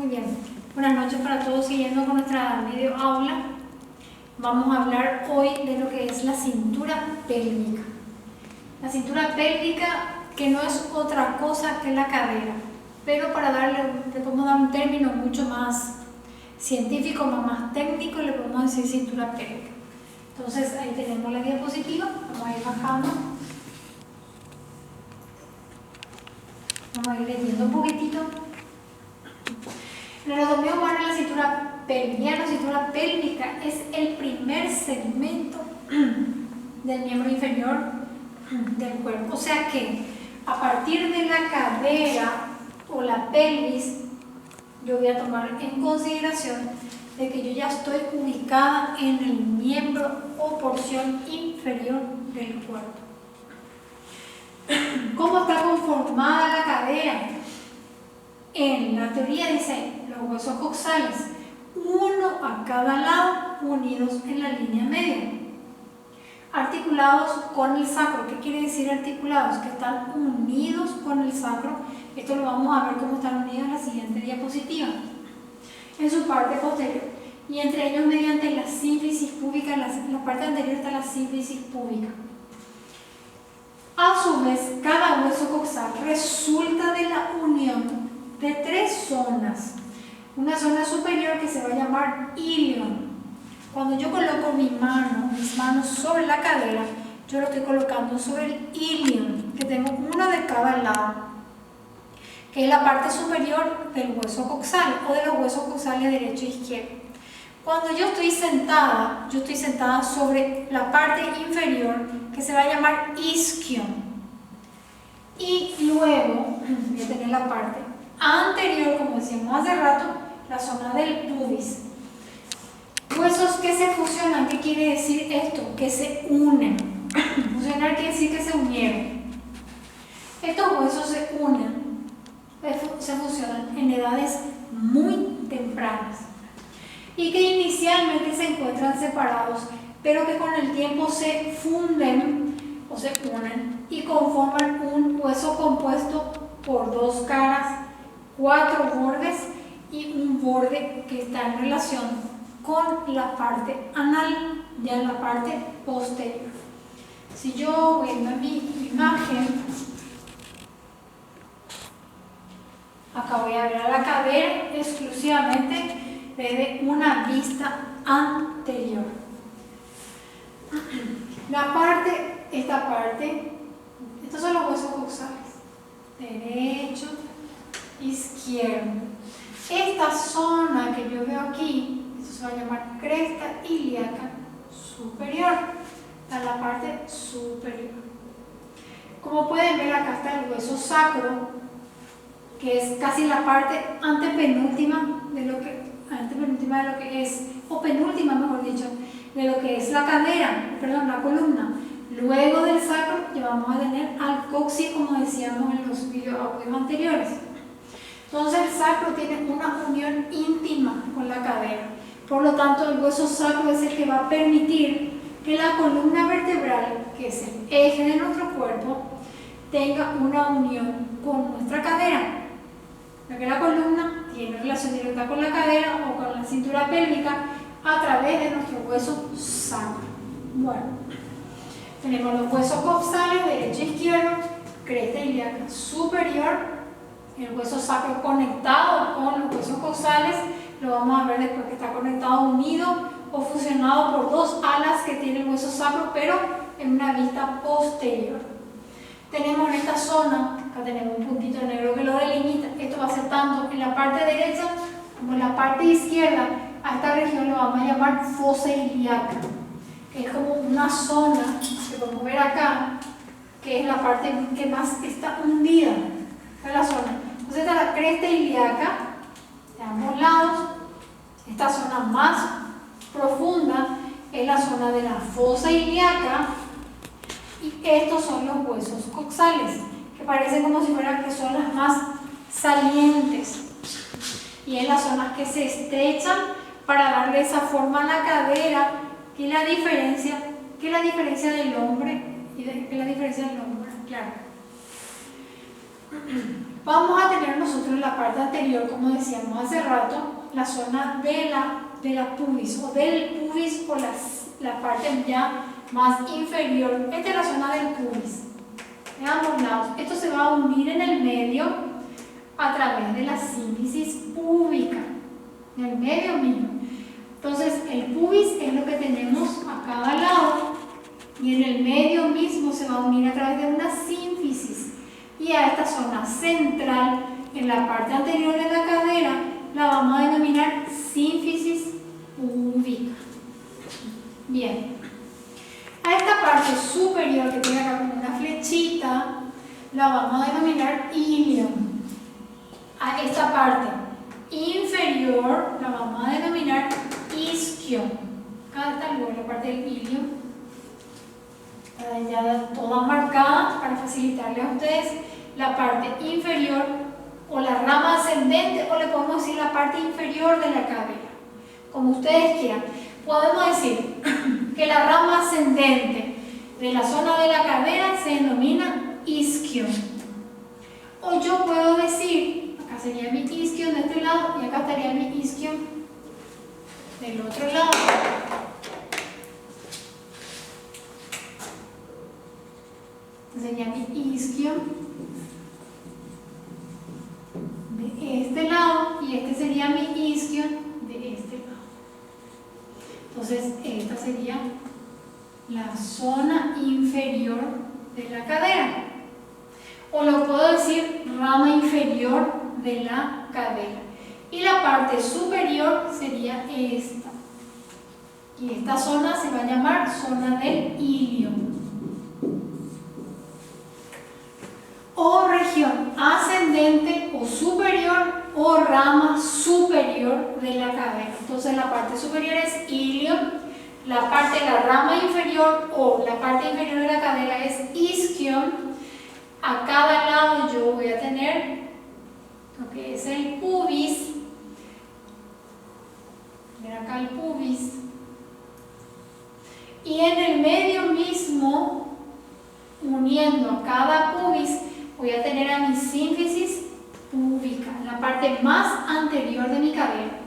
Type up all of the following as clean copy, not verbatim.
Muy bien, buenas noches para todos. Siguiendo con nuestra video aula, vamos a hablar hoy de lo que es la cintura pélvica. La cintura pélvica, que no es otra cosa que la cadera, pero para le podemos dar un término mucho más científico, más técnico, le podemos decir cintura pélvica. Entonces ahí tenemos la diapositiva, vamos a ir bajando. Vamos a ir leyendo un poquitito. En la anatomía humana, la cintura pélvica es el primer segmento del miembro inferior del cuerpo. O sea que a partir de la cadera o la pelvis, yo voy a tomar en consideración de que yo ya estoy ubicada en el miembro o porción inferior del cuerpo. ¿Cómo está conformada la cadera? En la teoría dice los huesos coxales, uno a cada lado, unidos en la línea media, articulados con el sacro. ¿Qué quiere decir articulados? Que están unidos con el sacro. Esto lo vamos a ver cómo están unidos en la siguiente diapositiva, en su parte posterior, y entre ellos mediante la sínfisis púbica. En la parte anterior está la sínfisis púbica. A su vez, cada hueso coxal resulta de la unión de tres zonas. Una zona superior que se va a llamar ilion. Cuando yo coloco mis manos sobre la cadera, yo lo estoy colocando sobre el ilion, que tengo uno de cada lado, que es la parte superior del hueso coxal o de los huesos coxales derecho e izquierdo. Cuando yo estoy sentada sobre la parte inferior, que se va a llamar isquion. Y luego voy a tener la parte anterior, como decíamos hace rato, la zona del pubis. Huesos que se fusionan. ¿Qué quiere decir esto? Que se unen. Fusionar quiere decir que se unieron. Estos huesos se unen, se fusionan en edades muy tempranas y que inicialmente se encuentran separados, pero que con el tiempo se funden o se unen y conforman un hueso compuesto por dos caras, cuatro bordes y un borde que está en relación con la parte anal, ya en la parte posterior. Si yo viendo mi imagen, acá voy a ver a la cadera exclusivamente desde una vista anterior. Esta parte, estos son los huesos coxales, derecho, izquierdo. Esta zona que yo veo aquí, esto se va a llamar cresta ilíaca superior, está la parte superior. Como pueden ver, acá está el hueso sacro, que es casi la parte antepenúltima de lo que es, o penúltima mejor dicho, de lo que es la la columna. Luego del sacro ya vamos a tener al coxis, como decíamos en los videos anteriores. Entonces el sacro tiene una unión íntima con la cadera. Por lo tanto, el hueso sacro es el que va a permitir que la columna vertebral, que es el eje de nuestro cuerpo, tenga una unión con nuestra cadera. Ya que la columna tiene relación directa con la cadera o con la cintura pélvica a través de nuestro hueso sacro. Bueno, tenemos los huesos coxales, derecho e izquierdo, cresta ilíaca superior, el hueso sacro conectado con los huesos coxales. Lo vamos a ver después que está conectado, unido o fusionado por dos alas que tiene el hueso sacro, pero en una vista posterior. Tenemos en esta zona, acá tenemos un puntito negro que lo delimita. Esto va a ser tanto en la parte derecha como en la parte izquierda. A esta región lo vamos a llamar fosa ilíaca, que es como una zona que podemos ver acá, que es la parte que más está hundida en la zona. Entonces está la cresta ilíaca de ambos lados. Esta zona más profunda es la zona de la fosa ilíaca, y estos son los huesos coxales, que parecen como si fueran que son las más salientes, y es las zonas que se estrechan para darle esa forma a la cadera, que es la diferencia del hombre, claro. vamos a tener nosotros en la parte anterior, como decíamos hace rato, la zona de la pubis o del pubis o la parte ya más inferior. Esta es la zona del pubis, de ambos lados. Esto se va a unir en el medio a través de la sínfisis púbica, en el medio mismo. Entonces el pubis es lo que tenemos a cada lado y en el medio mismo se va a unir a través de una sínfisis, y a esta zona central en la parte anterior de la cadera la vamos a denominar sínfisis púbica. Bien, a esta parte superior que tiene acá como una flechita la vamos a denominar ilium. A esta parte inferior la vamos a denominar isquion. Acá está luego la parte del ilium, ya toda marcada para facilitarle a ustedes la parte inferior o la rama ascendente, o le podemos decir la parte inferior de la cadera, como ustedes quieran. Podemos decir que la rama ascendente de la zona de la cadera se denomina isquion, o yo puedo decir, acá sería mi isquion de este lado y acá estaría mi isquion del otro lado. Sería mi isquion de este lado y este sería mi isquion de este lado. Entonces esta sería la zona inferior de la cadera, o lo puedo decir rama inferior de la cadera, y la parte superior sería esta, y esta zona se va a llamar zona del ilium, o región ascendente o superior o rama superior de la cadera. Entonces la parte superior es ilium, la rama inferior o la parte inferior de la cadera es isquion. A cada lado yo voy a tener lo que es el pubis. Mira acá el pubis. Y en el medio mismo, uniendo a cada pubis, voy a tener a mi sínfisis púbica, la parte más anterior de mi cadera.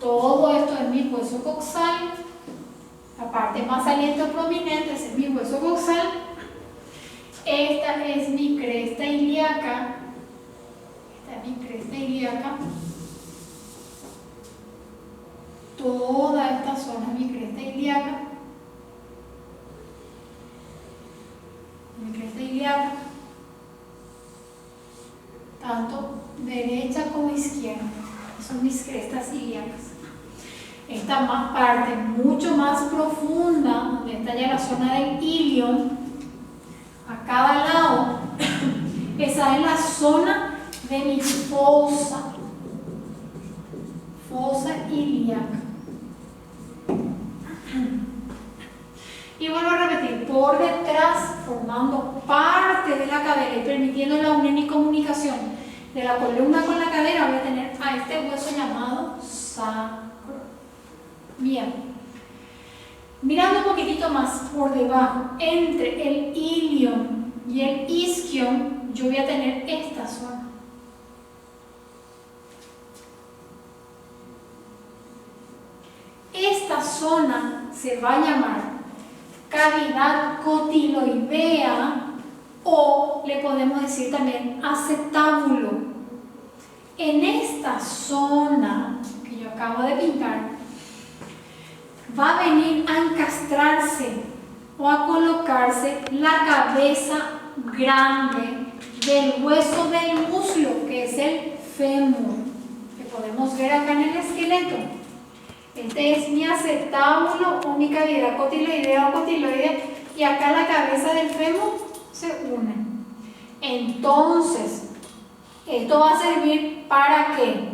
Todo esto es mi hueso coxal. La parte más saliente o prominente es mi hueso coxal. Esta es mi cresta ilíaca. Esta es mi cresta ilíaca. Toda esta zona es mi cresta ilíaca. Mi cresta ilíaca, tanto derecha como izquierda, son mis crestas ilíacas. Esta más parte mucho más profunda, donde está ya la zona del ilium, a cada lado, esa es la zona de mi fosa ilíaca. Y vuelvo a repetir, por detrás, formando parte de la cadera y permitiendo la unión y comunicación de la columna con la cadera, voy a tener a este hueso llamado sacro. Bien, mirando un poquitito más por debajo, entre el ilium y el isquion, yo voy a tener esta zona. Esta zona se va a llamar cavidad cotiloidea, o le podemos decir también acetábulo. En esta zona que yo acabo de pintar va a venir a encastrarse o a colocarse la cabeza grande del hueso del muslo, que es el fémur, que podemos ver acá en el esqueleto. Este es mi acetábulo o mi cavidad cotiloidea o cotiloidea, y acá la cabeza del fémur se une. Entonces, esto va a servir para que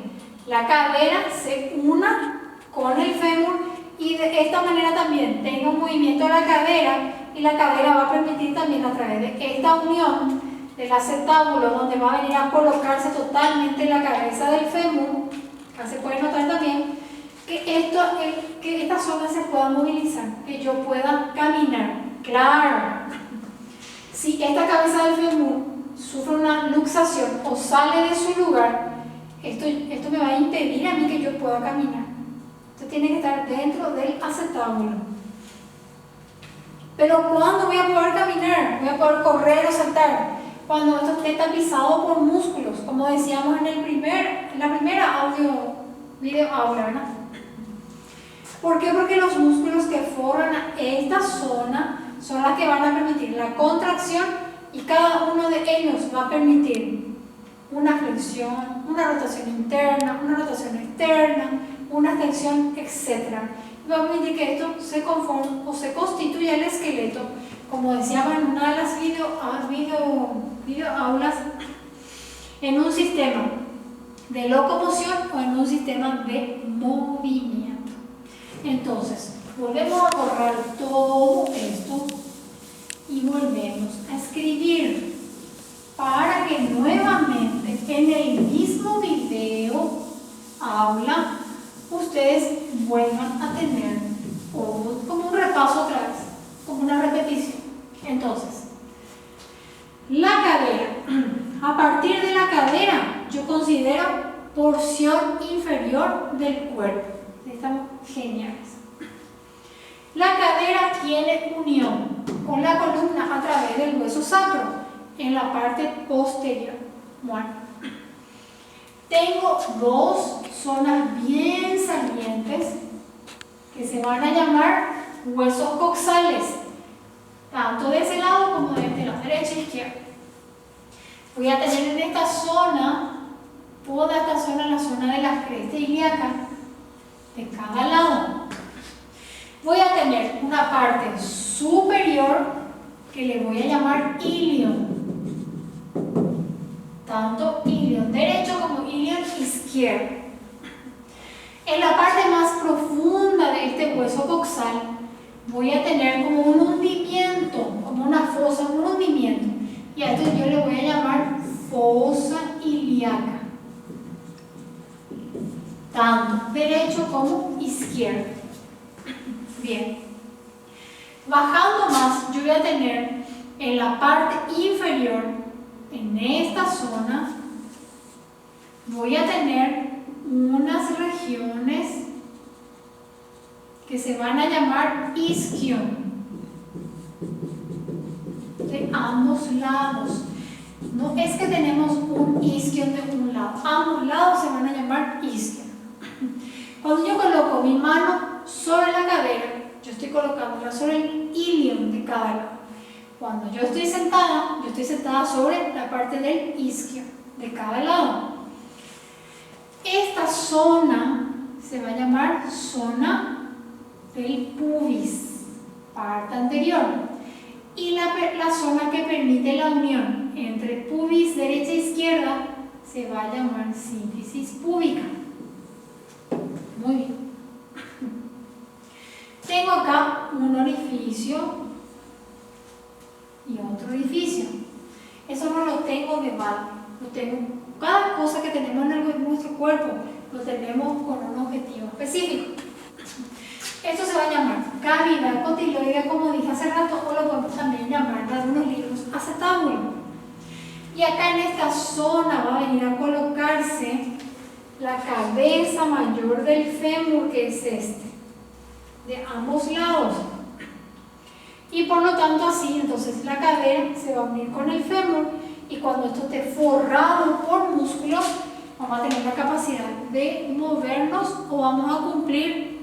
la cadera se una con el fémur y de esta manera también tenga un movimiento de la cadera, y la cadera va a permitir también a través de esta unión del acetábulo, donde va a venir a colocarse totalmente la cabeza del fémur. Acá se puede notar también que esta zona se pueda movilizar, que yo pueda caminar. Claro, si esta cabeza del fémur sufre una luxación o sale de su lugar, esto me va a impedir a mí que yo pueda caminar. Esto tiene que estar dentro del acetábulo. Pero ¿cuándo voy a poder caminar? Voy a poder correr o saltar. Cuando esto esté tapizado por músculos, como decíamos en la primera video aula, ¿verdad? ¿Por qué? Porque los músculos que forman esta zona son las que van a permitir la contracción y cada uno de ellos va a permitir una flexión, una rotación interna, una rotación externa, una extensión, etc. Y va a permitir que esto se conforme o se constituya el esqueleto, como decíamos en una de las videoaulas, en un sistema de locomoción o en un sistema de movimiento. Entonces, volvemos a borrar todo esto y volvemos a escribir para que nuevamente en el mismo video aula ustedes vuelvan a tener como un repaso otra vez, como una repetición. Entonces, la cadera. A partir de la cadera yo considero porción inferior del cuerpo. Estamos geniales. La cadera tiene unión con la columna a través del hueso sacro en la parte posterior. Bueno, tengo dos zonas bien salientes que se van a llamar huesos coxales, tanto de ese lado como de este lado, derecha e izquierda. Voy a tener en esta zona, toda esta zona, la zona de la cresta ilíaca, de cada lado. Voy a tener una parte superior que le voy a llamar ilion, tanto ilion derecho como ilion izquierdo. En la parte más profunda de este hueso coxal voy a tener como un hundimiento, como una fosa, un hundimiento, y a esto yo le voy a llamar fosa ilíaca, tanto derecho como izquierdo. Bien, bajando más yo voy a tener en la parte inferior, en esta zona, voy a tener unas regiones que se van a llamar isquion, de ambos lados. No es que tenemos un isquion de un lado, ambos lados se van a llamar isquion. Cuando yo coloco mi mano sobre la cadera, yo estoy colocándola sobre el ilion de cada lado. Cuando yo estoy sentada sobre la parte del isquion de cada lado. Esta zona se va a llamar zona del pubis, parte anterior. Y la zona que permite la unión entre pubis derecha e izquierda se va a llamar sínfisis púbica. Muy bien. Tengo acá un orificio y otro orificio. Eso no lo tengo de balde, lo tengo. Cada cosa que tenemos en nuestro cuerpo lo tenemos con un objetivo específico. Esto se va a llamar cavidad cotiloidea, como dije hace rato, o lo podemos también llamar en algunos libros acetábulo. Y acá en esta zona va a venir a colocarse la cabeza mayor del fémur, que es este, de ambos lados. Y por lo tanto así, entonces la cadera se va a unir con el fémur, y cuando esto esté forrado por músculos, vamos a tener la capacidad de movernos o vamos a cumplir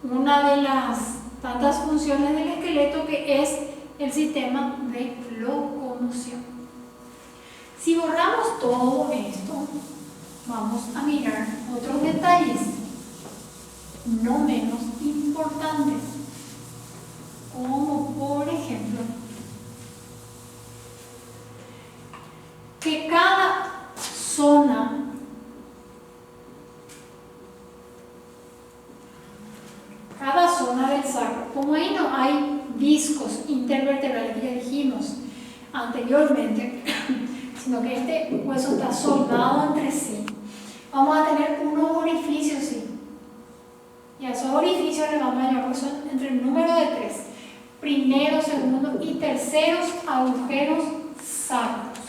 una de las tantas funciones del esqueleto, que es el sistema de locomoción. Si borramos todo esto, vamos a mirar otros detalles no menos importantes, como por ejemplo que cada zona del sacro, como ahí no hay discos intervertebrales, que ya dijimos anteriormente, sino que este hueso está soldado entre sí, vamos a tener unos orificios, sí, y a esos orificios le vamos a llamar, porque son entre el número de 3, primero, segundo y terceros agujeros sacros.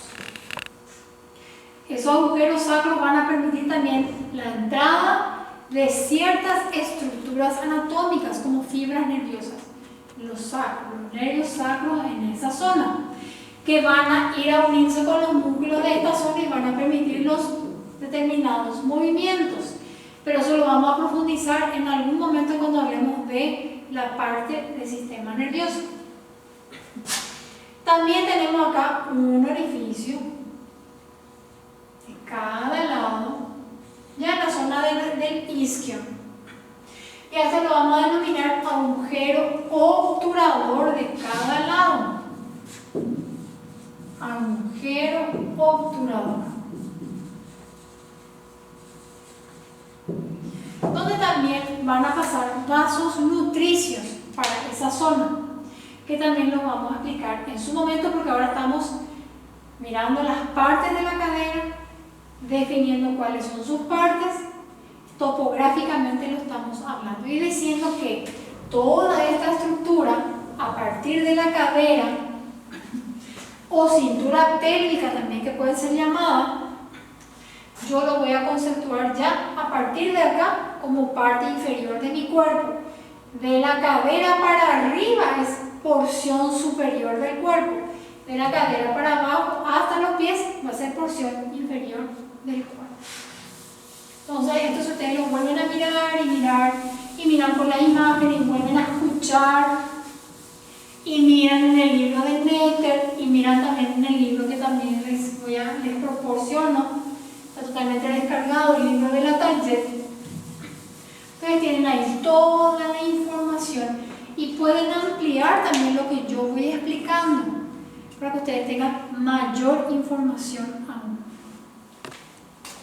Esos agujeros sacros van a permitir también la entrada de ciertas estructuras anatómicas como fibras nerviosas, los nervios sacros en esa zona, que van a ir a unirse con los músculos de esta zona y van a permitir los determinados movimientos. Pero eso lo vamos a profundizar en algún momento cuando hablemos de la parte del sistema nervioso. También tenemos acá un orificio de cada lado, ya en la zona del isquio. Y a esto lo vamos a denominar agujero obturador de cada lado. Agujero obturador. Donde también van a pasar vasos nutricios para esa zona, que también lo vamos a explicar en su momento, porque ahora estamos mirando las partes de la cadera, definiendo cuáles son sus partes, topográficamente lo estamos hablando y diciendo que toda esta estructura, a partir de la cadera o cintura pélvica también que puede ser llamada, yo lo voy a conceptuar ya a partir de acá como parte inferior de mi cuerpo. De la cadera para arriba es porción superior del cuerpo. De la cadera para abajo hasta los pies va a ser porción inferior del cuerpo. Entonces, esto si ustedes lo vuelven a miran por la imagen y vuelven a escuchar y miran en el libro de Netter y miran también en el libro que también les proporciono. Está totalmente descargado el libro de la Target. Ustedes tienen ahí toda la información y pueden ampliar también lo que yo voy explicando para que ustedes tengan mayor información aún.